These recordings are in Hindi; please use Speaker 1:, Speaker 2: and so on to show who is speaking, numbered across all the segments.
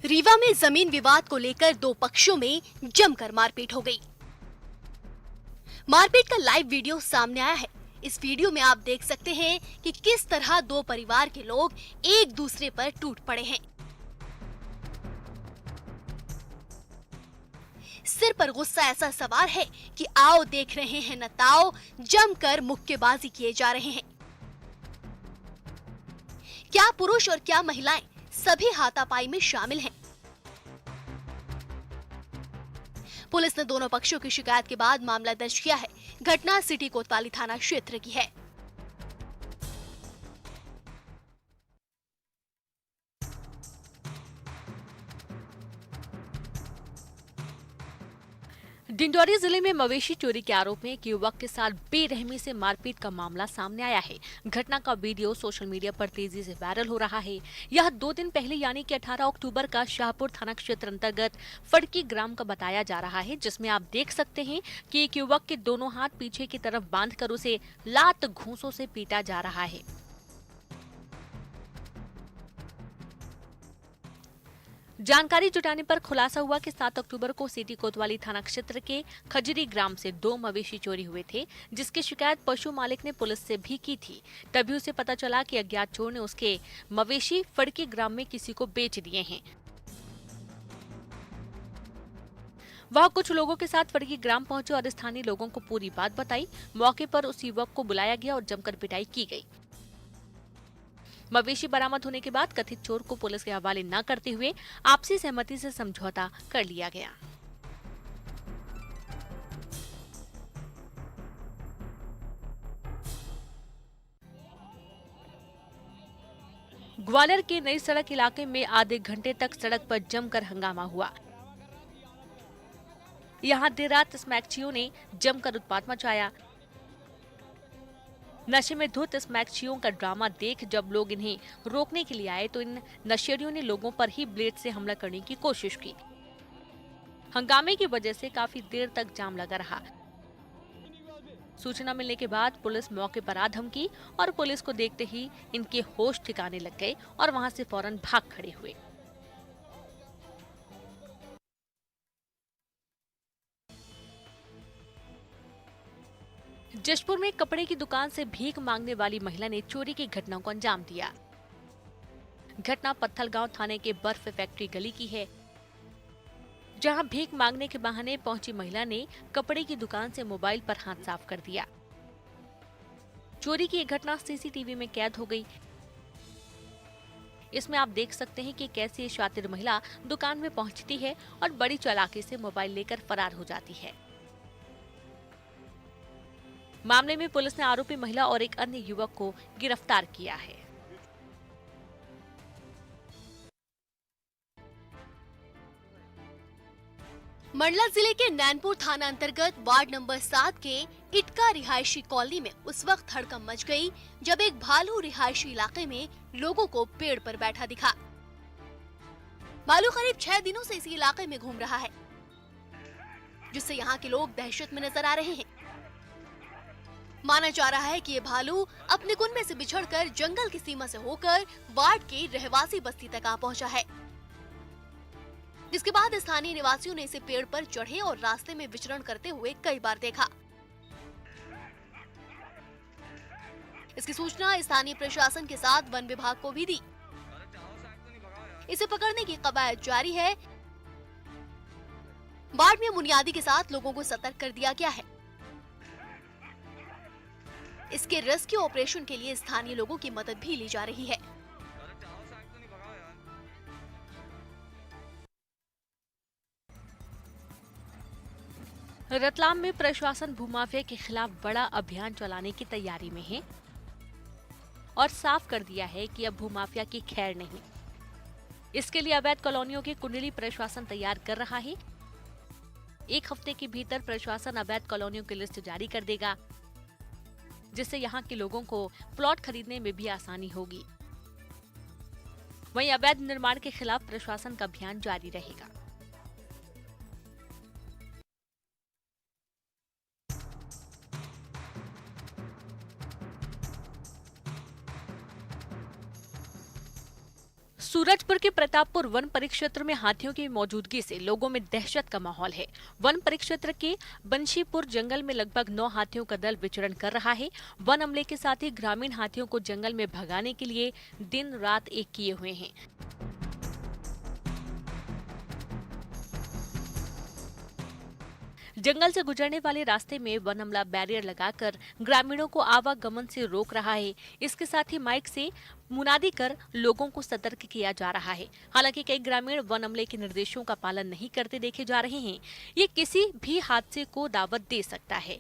Speaker 1: रीवा में जमीन विवाद को लेकर दो पक्षों में जमकर मारपीट हो गई। मारपीट का लाइव वीडियो सामने आया है। इस वीडियो में आप देख सकते हैं कि किस तरह दो परिवार के लोग एक दूसरे पर टूट पड़े हैं। सिर पर गुस्सा ऐसा सवार है कि आओ देख रहे हैं न ताओ, जमकर मुक्केबाजी किए जा रहे हैं। क्या पुरुष और क्या महिलाएं, सभी हाथापाई में शामिल हैं। पुलिस ने दोनों पक्षों की शिकायत के बाद मामला दर्ज किया है। घटना सिटी कोतवाली थाना क्षेत्र की है।
Speaker 2: डिंडौरी जिले में मवेशी चोरी के आरोप में एक युवक के साथ बेरहमी से मारपीट का मामला सामने आया है। घटना का वीडियो सोशल मीडिया पर तेजी से वायरल हो रहा है। यह 2 दिन पहले यानी कि 18 अक्टूबर का शाहपुर थाना क्षेत्र अंतर्गत फड़की ग्राम का बताया जा रहा है, जिसमें आप देख सकते हैं कि एक युवक के दोनों हाथ पीछे की तरफ बांधकर उसे लात घूंसों से पीटा जा रहा है। जानकारी जुटाने पर खुलासा हुआ कि 7 अक्टूबर को सिटी कोतवाली थाना क्षेत्र के खजरी ग्राम से 2 मवेशी चोरी हुए थे, जिसकी शिकायत पशु मालिक ने पुलिस से भी की थी। तभी उसे पता चला कि अज्ञात चोर ने उसके मवेशी फड़की ग्राम में किसी को बेच दिए हैं। वह कुछ लोगों के साथ फड़की ग्राम पहुंचे और स्थानीय लोगों को पूरी बात बताई। मौके पर उस युवक को बुलाया गया और जमकर पिटाई की गई। मवेशी बरामद होने के बाद कथित चोर को पुलिस के हवाले न करते हुए आपसी सहमति से समझौता कर लिया गया। ग्वालियर के नई सड़क इलाके में आधे घंटे तक सड़क पर जमकर हंगामा हुआ। यहां देर रात स्मैकचियों ने जमकर उत्पात मचाया। नशे में धुत स्मैकचियों का ड्रामा देख जब लोग इन्हें रोकने के लिए आए तो इन नशेड़ियों ने लोगों पर ही ब्लेड से हमला करने की कोशिश की। हंगामे की वजह से काफी देर तक जाम लगा रहा। सूचना मिलने के बाद पुलिस मौके पर आ धमकी और पुलिस को देखते ही इनके होश ठिकाने लग गए और वहां से फौरन भाग खड़े हुए। जशपुर में कपड़े की दुकान से भीख मांगने वाली महिला ने चोरी की घटना को अंजाम दिया। घटना पत्थलगांव थाने के बर्फ फैक्ट्री गली की है, जहां भीख मांगने के बहाने पहुंची महिला ने कपड़े की दुकान से मोबाइल पर हाथ साफ कर दिया। चोरी की यह घटना सीसीटीवी में कैद हो गई। इसमें आप देख सकते हैं कि कैसे ये शातिर महिला दुकान में पहुंचती है और बड़ी चालाकी से मोबाइल लेकर फरार हो जाती है। मामले में पुलिस ने आरोपी महिला और एक अन्य युवक को गिरफ्तार किया है।
Speaker 1: मंडला जिले के नैनपुर थाना अंतर्गत वार्ड नंबर 7 के इटका रिहायशी कॉलोनी में उस वक्त हड़कंप मच गई जब एक भालू रिहायशी इलाके में लोगों को पेड़ पर बैठा दिखा। भालू करीब 6 दिनों से इसी इलाके में घूम रहा है, जिससे यहाँ के लोग दहशत में नजर आ रहे हैं। माना जा रहा है कि ये भालू अपने कुनबे से बिछड़कर जंगल की सीमा से होकर वार्ड की रहवासी बस्ती तक आ पहुंचा है, जिसके बाद स्थानीय निवासियों ने इसे पेड़ पर चढ़े और रास्ते में विचरण करते हुए कई बार देखा। इसकी सूचना स्थानीय प्रशासन के साथ वन विभाग को भी दी। इसे पकड़ने की कवायद जारी है। वार्ड में मुनियादी के साथ लोगों को सतर्क कर दिया गया है। इसके रेस्क्यू ऑपरेशन के लिए स्थानीय लोगों की मदद भी ली जा रही है।
Speaker 2: रतलाम में प्रशासन भूमाफिया के खिलाफ बड़ा अभियान चलाने की तैयारी में है और साफ कर दिया है कि अब भूमाफिया की खैर नहीं। इसके लिए अवैध कॉलोनियों की कुंडली प्रशासन तैयार कर रहा है। 1 हफ्ते के भीतर प्रशासन अवैध कॉलोनियों की लिस्ट जारी कर देगा, जिससे यहाँ के लोगों को प्लॉट खरीदने में भी आसानी होगी। वहीं अवैध निर्माण के खिलाफ प्रशासन का अभियान जारी रहेगा। सूरजपुर के प्रतापपुर वन परिक्षेत्र में हाथियों की मौजूदगी से लोगों में दहशत का माहौल है। वन परिक्षेत्र के बंशीपुर जंगल में लगभग 9 हाथियों का दल विचरण कर रहा है। वन अमले के साथ ही ग्रामीण हाथियों को जंगल में भगाने के लिए दिन रात एक किए हुए हैं। जंगल से गुजरने वाले रास्ते में वन अमला बैरियर लगाकर ग्रामीणों को आवागमन से रोक रहा है। इसके साथ ही माइक से मुनादी कर लोगों को सतर्क किया जा रहा है। हालांकि कई ग्रामीण वन अमले के निर्देशों का पालन नहीं करते देखे जा रहे हैं। ये किसी भी हादसे को दावत दे सकता है।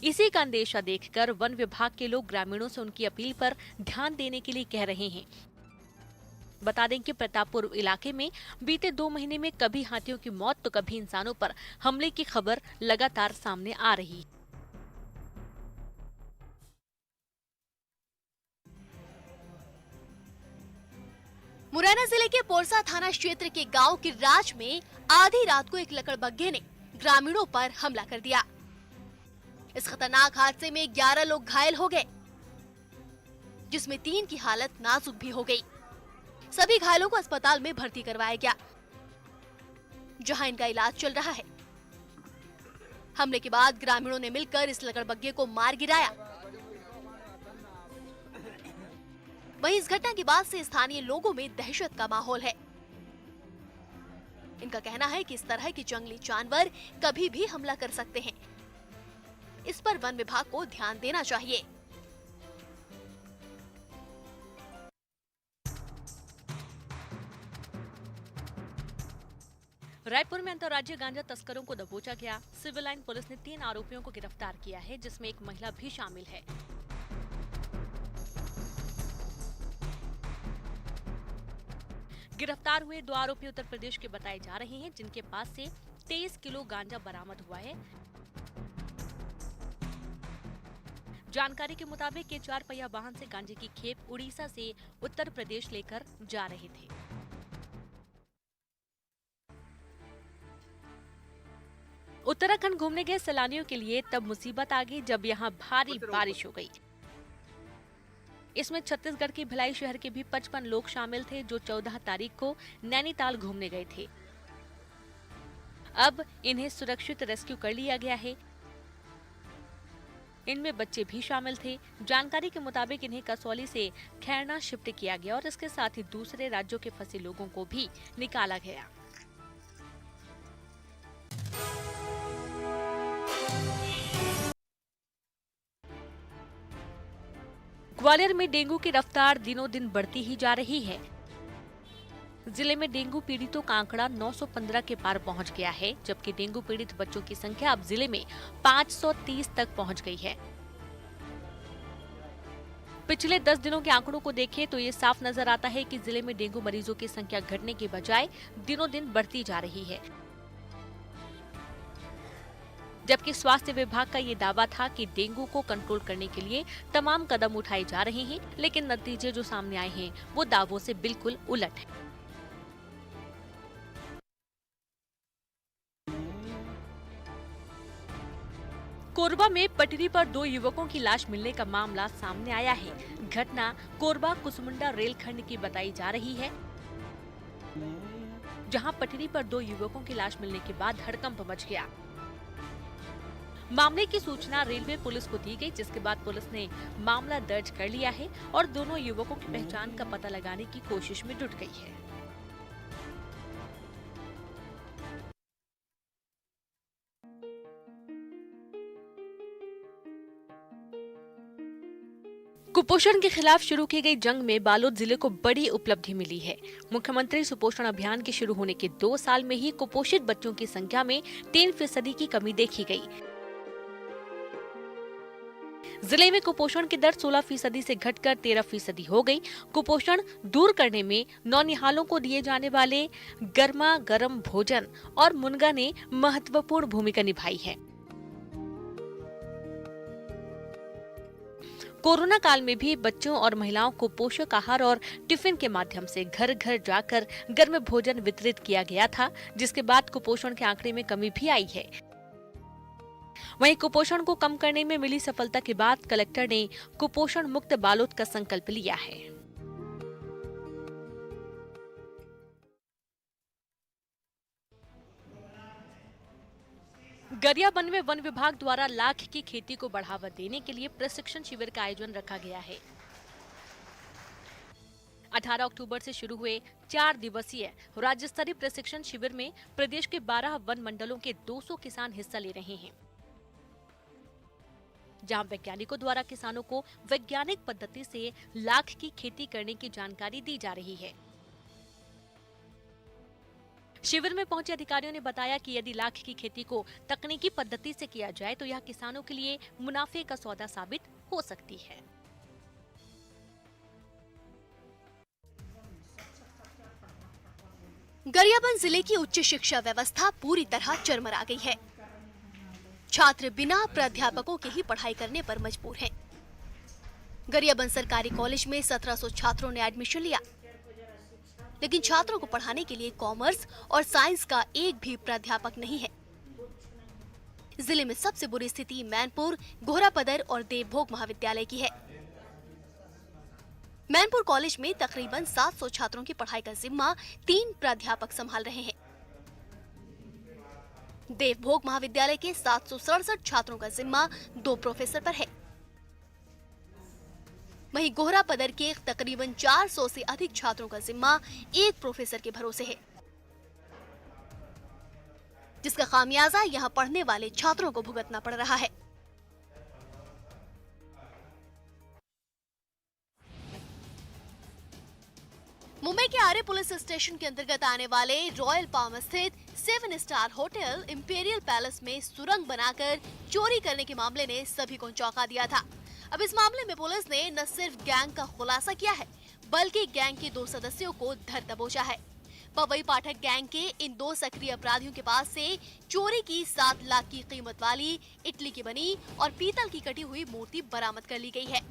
Speaker 2: इसी का अंदेशा देखकर वन विभाग के लोग ग्रामीणों से उनकी अपील पर ध्यान देने के लिए कह रहे हैं। बता दें कि प्रतापपुर इलाके में बीते 2 महीने में कभी हाथियों की मौत तो कभी इंसानों पर हमले की खबर लगातार सामने आ रही है।
Speaker 1: मुरैना जिले के पोरसा थाना क्षेत्र के गांव के राज में आधी रात को एक लकड़बग्घे ने ग्रामीणों पर हमला कर दिया। इस खतरनाक हादसे में 11 लोग घायल हो गए, जिसमें 3 की हालत नाजुक भी हो गई। सभी घायलों को अस्पताल में भर्ती करवाया गया, जहां इनका इलाज चल रहा है। हमले के बाद ग्रामीणों ने मिलकर इस लकड़बग्घे को मार गिराया। वहीं इस घटना के बाद से स्थानीय लोगों में दहशत का माहौल है। इनका कहना है कि इस तरह के जंगली जानवर कभी भी हमला कर सकते हैं। इस पर वन विभाग को ध्यान देना चाहिए।
Speaker 2: रायपुर में अंतर्राज्यीय गांजा तस्करों को दबोचा गया। सिविल लाइन पुलिस ने 3 आरोपियों को गिरफ्तार किया है, जिसमें एक महिला भी शामिल है। गिरफ्तार हुए 2 आरोपी उत्तर प्रदेश के बताए जा रहे हैं, जिनके पास से 23 किलो गांजा बरामद हुआ है। जानकारी के मुताबिक ये 4 पहिया वाहन से गांजे की खेप उड़ीसा से उत्तर प्रदेश लेकर जा रहे थे। उत्तराखंड घूमने गए सैलानियों के लिए तब मुसीबत आ गई जब यहां भारी बारिश हो गई। इसमें छत्तीसगढ़ के भिलाई शहर के भी 55 लोग शामिल थे, जो 14 तारीख को नैनीताल घूमने गए थे। अब इन्हें सुरक्षित रेस्क्यू कर लिया गया है। इनमें बच्चे भी शामिल थे। जानकारी के मुताबिक इन्हें कसौली से खैरना शिफ्ट किया गया और इसके साथ ही दूसरे राज्यों के फंसे लोगों को भी निकाला गया। ग्वालियर में डेंगू की रफ्तार दिनों दिन बढ़ती ही जा रही है। जिले में डेंगू पीड़ितों का आंकड़ा 915 के पार पहुंच गया है, जबकि डेंगू पीड़ित बच्चों की संख्या अब जिले में 530 तक पहुंच गई है। पिछले 10 दिनों के आंकड़ों को देखें तो ये साफ नजर आता है कि जिले में डेंगू मरीजों की संख्या घटने के बजाय दिनों दिन बढ़ती जा रही है। जबकि स्वास्थ्य विभाग का ये दावा था कि डेंगू को कंट्रोल करने के लिए तमाम कदम उठाए जा रहे हैं, लेकिन नतीजे जो सामने आए हैं वो दावों से बिल्कुल उलट है। कोरबा में पटरी पर 2 युवकों की लाश मिलने का मामला सामने आया है। घटना कोरबा कुसमुंडा रेलखंड की बताई जा रही है, जहां पटरी पर 2 युवकों की लाश मिलने के बाद हड़कंप मच गया। मामले की सूचना रेलवे पुलिस को दी गई, जिसके बाद पुलिस ने मामला दर्ज कर लिया है और दोनों युवकों की पहचान का पता लगाने की कोशिश में जुट गई है। कुपोषण के खिलाफ शुरू की गई जंग में बालोद जिले को बड़ी उपलब्धि मिली है। मुख्यमंत्री सुपोषण अभियान के शुरू होने के 2 साल में ही कुपोषित बच्चों की संख्या में 3% की कमी देखी गई। जिले में कुपोषण की दर 16% से घटकर 13% हो गई। कुपोषण दूर करने में नौनिहालों को दिए जाने वाले गर्मा गर्म भोजन और मुनगा ने महत्वपूर्ण भूमिका निभाई है। कोरोना काल में भी बच्चों और महिलाओं को पोषक आहार और टिफिन के माध्यम से घर घर जाकर गर्म भोजन वितरित किया गया था, जिसके बाद कुपोषण के आंकड़े में कमी भी आई है। वहीं कुपोषण को कम करने में मिली सफलता के बाद कलेक्टर ने कुपोषण मुक्त बालोद का संकल्प लिया है। गरियाबंद में वन विभाग द्वारा लाख की खेती को बढ़ावा देने के लिए प्रशिक्षण शिविर का आयोजन रखा गया है। 18 अक्टूबर से शुरू हुए 4 दिवसीय राज्य स्तरीय प्रशिक्षण शिविर में प्रदेश के 12 वन मंडलों के 200 किसान हिस्सा ले रहे हैं, जहां वैज्ञानिकों द्वारा किसानों को वैज्ञानिक पद्धति से लाख की खेती करने की जानकारी दी जा रही है। शिविर में पहुंचे अधिकारियों ने बताया कि यदि लाख की खेती को तकनीकी पद्धति से किया जाए तो यह किसानों के लिए मुनाफे का सौदा साबित हो सकती है।
Speaker 1: गरियाबंद जिले की उच्च शिक्षा व्यवस्था पूरी तरह चरमरा गई है। छात्र बिना प्राध्यापकों के ही पढ़ाई करने पर मजबूर हैं। गरियाबंद सरकारी कॉलेज में 1700 छात्रों ने एडमिशन लिया, लेकिन छात्रों को पढ़ाने के लिए कॉमर्स और साइंस का एक भी प्राध्यापक नहीं है। जिले में सबसे बुरी स्थिति मैनपुर, घोरापदर और देवभोग महाविद्यालय की है। मैनपुर कॉलेज में तकरीबन 700 छात्रों की पढ़ाई का जिम्मा 3 प्राध्यापक संभाल रहे हैं। देवभोग महाविद्यालय के 767 छात्रों का जिम्मा 2 प्रोफेसर पर है। वहीं घोरापदर के तकरीबन 400 से अधिक छात्रों का जिम्मा 1 प्रोफेसर के भरोसे है, जिसका खामियाजा यहां पढ़ने वाले छात्रों को भुगतना पड़ रहा है। मुंबई के आरे पुलिस स्टेशन के अंतर्गत आने वाले रॉयल पाम स्थित 7 स्टार होटल इंपीरियल पैलेस में सुरंग बनाकर चोरी करने के मामले ने सभी को चौंका दिया था। अब इस मामले में पुलिस ने न सिर्फ गैंग का खुलासा किया है, बल्कि गैंग के 2 सदस्यों को धर दबोचा है। पवई पाठक गैंग के इन 2 सक्रिय अपराधियों के पास से चोरी की 7 लाख की कीमत वाली इटली की बनी और पीतल की कटी हुई मूर्ति बरामद कर ली गई है।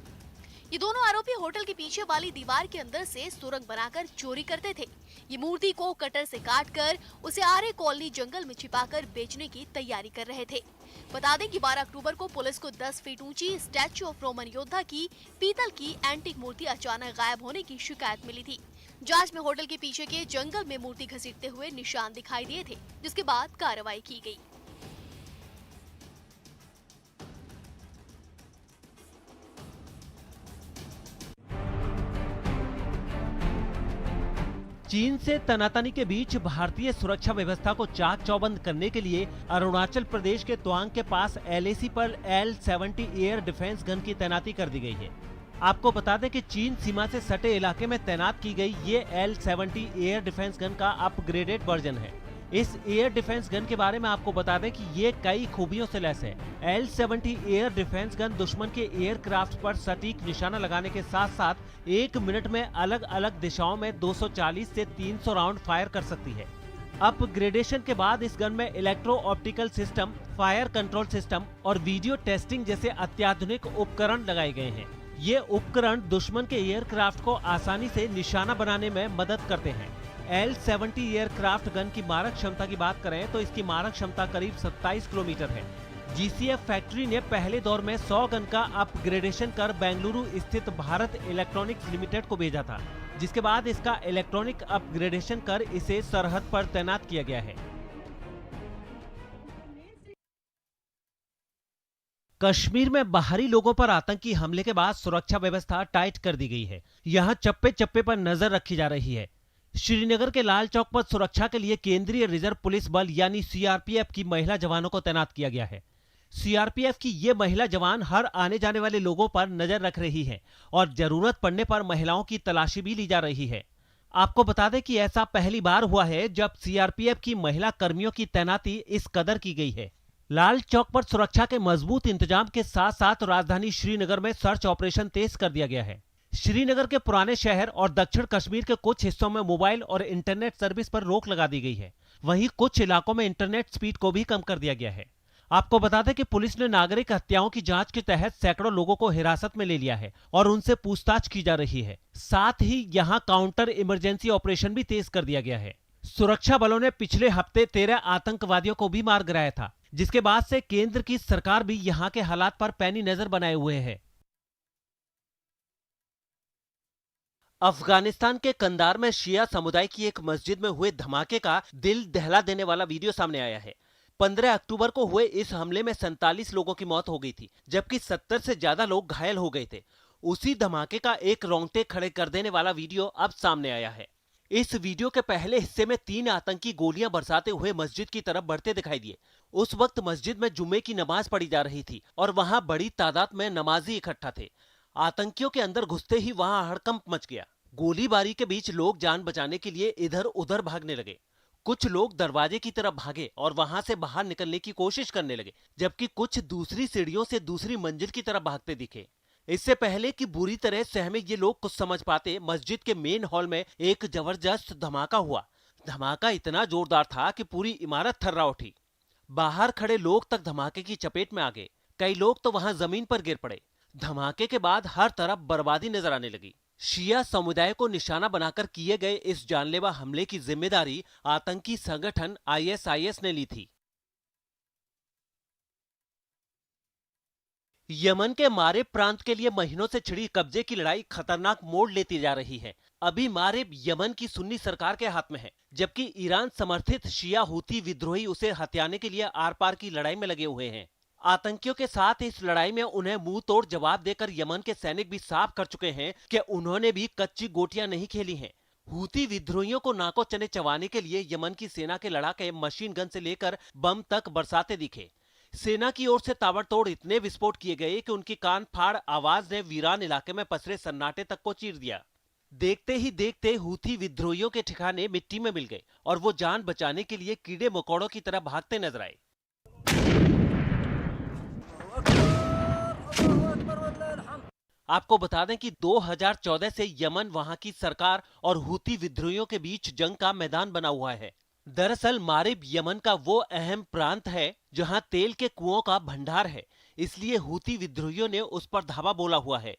Speaker 1: ये दोनों आरोपी होटल के पीछे वाली दीवार के अंदर से सुरंग बनाकर चोरी करते थे। ये मूर्ति को कटर से काटकर उसे आरे कॉलोनी जंगल में छिपाकर बेचने की तैयारी कर रहे थे। बता दें कि 12 अक्टूबर को पुलिस को 10 फीट ऊंची स्टैच्यू ऑफ रोमन योद्धा की पीतल की एंटीक मूर्ति अचानक गायब होने की शिकायत मिली थी। जांच में होटल के पीछे के जंगल में मूर्ति घसीटते हुए निशान दिखाई दिए थे, जिसके बाद कार्रवाई की गई।
Speaker 3: चीन से तनातनी के बीच भारतीय सुरक्षा व्यवस्था को चाक चौबंद करने के लिए अरुणाचल प्रदेश के तवांग के पास LAC पर L-70 एयर डिफेंस गन की तैनाती कर दी गई है। आपको बता दें कि चीन सीमा से सटे इलाके में तैनात की गई ये L-70 एयर डिफेंस गन का अपग्रेडेड वर्जन है। इस एयर डिफेंस गन के बारे में आपको बता दें कि ये कई खूबियों से लैस है। L-70 एयर डिफेंस गन दुश्मन के एयरक्राफ्ट पर सटीक निशाना लगाने के साथ साथ 1 मिनट में अलग अलग दिशाओं में 240 से 300 राउंड फायर कर सकती है। अपग्रेडेशन के बाद इस गन में electro optical system, fire control system और वीडियो टेस्टिंग जैसे अत्याधुनिक उपकरण लगाए गए हैं। ये उपकरण दुश्मन के एयरक्राफ्ट को आसानी से निशाना बनाने में मदद करते हैं। L-70 एयरक्राफ्ट गन की मारक क्षमता की बात करें तो इसकी मारक क्षमता करीब 27 किलोमीटर है। GCF फैक्ट्री ने पहले दौर में 100 गन का अपग्रेडेशन कर बेंगलुरु स्थित भारत इलेक्ट्रॉनिक्स लिमिटेड को भेजा था, जिसके बाद इसका इलेक्ट्रॉनिक अपग्रेडेशन कर इसे सरहद पर तैनात किया गया है। कश्मीर में बाहरी लोगों पर आतंकी हमले के बाद सुरक्षा व्यवस्था टाइट कर दी गई है। यहाँ चप्पे चप्पे पर नजर रखी जा रही है। श्रीनगर के लाल चौक पर सुरक्षा के लिए केंद्रीय रिजर्व पुलिस बल यानी CRPF की महिला जवानों को तैनात किया गया है। CRPF की ये महिला जवान हर आने जाने वाले लोगों पर नजर रख रही है और जरूरत पड़ने पर महिलाओं की तलाशी भी ली जा रही है। आपको बता दें कि ऐसा पहली बार हुआ है जब CRPF की महिला कर्मियों की तैनाती इस कदर की गई है। लाल चौक पर सुरक्षा के मजबूत इंतजाम के साथ साथ राजधानी श्रीनगर में सर्च ऑपरेशन तेज कर दिया गया है। श्रीनगर के पुराने शहर और दक्षिण कश्मीर के कुछ हिस्सों में मोबाइल और इंटरनेट सर्विस पर रोक लगा दी गई है। वहीं कुछ इलाकों में इंटरनेट स्पीड को भी कम कर दिया गया है। आपको बता दें कि पुलिस ने नागरिक हत्याओं की जांच के तहत सैकड़ों लोगों को हिरासत में ले लिया है और उनसे पूछताछ की जा रही है। साथ ही यहां काउंटर इमरजेंसी ऑपरेशन भी तेज कर दिया गया है। सुरक्षा बलों ने पिछले हफ्ते 13 आतंकवादियों को भी मार गिराया था, जिसके बाद से केंद्र की सरकार भी यहां के हालात पर पैनी नजर बनाए हुए है। अफगानिस्तान के कंदार में शिया समुदाय की एक मस्जिद में हुए धमाके का दिल दहला देने वाला वीडियो सामने आया है। 15 अक्टूबर को हुए इस हमले में 47 लोगों की मौत हो गई थी, जबकि 70 से ज्यादा लोग घायल हो गए थे। उसी धमाके का एक रोंगटे खड़े कर देने वाला वीडियो अब सामने आया है। इस वीडियो के पहले हिस्से में 3 आतंकी गोलियां बरसाते हुए मस्जिद की तरफ बढ़ते दिखाई दिए। उस वक्त मस्जिद में जुम्मे की नमाज पढ़ी जा रही थी और वहां बड़ी तादाद में नमाजी इकट्ठा थे। आतंकियों के अंदर घुसते ही वहां हड़कंप मच गया। गोलीबारी के बीच लोग जान बचाने के लिए इधर उधर भागने लगे। कुछ लोग दरवाजे की तरफ भागे और वहां से बाहर निकलने की कोशिश करने लगे, जबकि कुछ दूसरी सीढ़ियों से दूसरी मंजिल की तरफ भागते दिखे। इससे पहले कि बुरी तरह सहमे ये लोग कुछ समझ पाते, मस्जिद के मेन हॉल में एक जबरदस्त धमाका हुआ। धमाका इतना जोरदार था कि पूरी इमारत थर्रा उठी। बाहर खड़े लोग तक धमाके की चपेट में आ गए। कई लोग तो वहां जमीन पर गिर पड़े। धमाके के बाद हर तरफ बर्बादी नजर आने लगी। शिया समुदाय को निशाना बनाकर किए गए इस जानलेवा हमले की जिम्मेदारी आतंकी संगठन आईएसआईएस ने ली थी। यमन के मारिब प्रांत के लिए महीनों से छिड़ी कब्जे की लड़ाई खतरनाक मोड़ लेती जा रही है। अभी मारिब यमन की सुन्नी सरकार के हाथ में है, जबकि ईरान समर्थित शिया हूती विद्रोही उसे हथियाने के लिए आर पार की लड़ाई में लगे हुए हैं। आतंकियों के साथ इस लड़ाई में उन्हें मुंह तोड़ जवाब देकर यमन के सैनिक भी साफ कर चुके हैं कि उन्होंने भी कच्ची गोटियां नहीं खेली हैं। हूती विद्रोहियों को नाको चने चबाने के लिए यमन की सेना के लड़ाके मशीन गन से लेकर बम तक बरसाते दिखे। सेना की ओर से ताबड़तोड़ इतने विस्फोट किए गए कि उनकी कान फाड़ आवाज ने वीरान इलाके में पसरे सन्नाटे तक को चीर दिया। देखते ही देखते हूती विद्रोहियों के ठिकाने मिट्टी में मिल गए और वो जान बचाने के लिए कीड़े मकोड़ों की तरह भागते नजर आए। आपको बता दें कि 2014 से यमन वहां की सरकार और हूती विद्रोहियों के बीच जंग का मैदान बना हुआ है। दरअसल मारिब यमन का वो अहम प्रांत है जहां तेल के कुओं का भंडार है, इसलिए हूती विद्रोहियों ने उस पर धावा बोला हुआ है।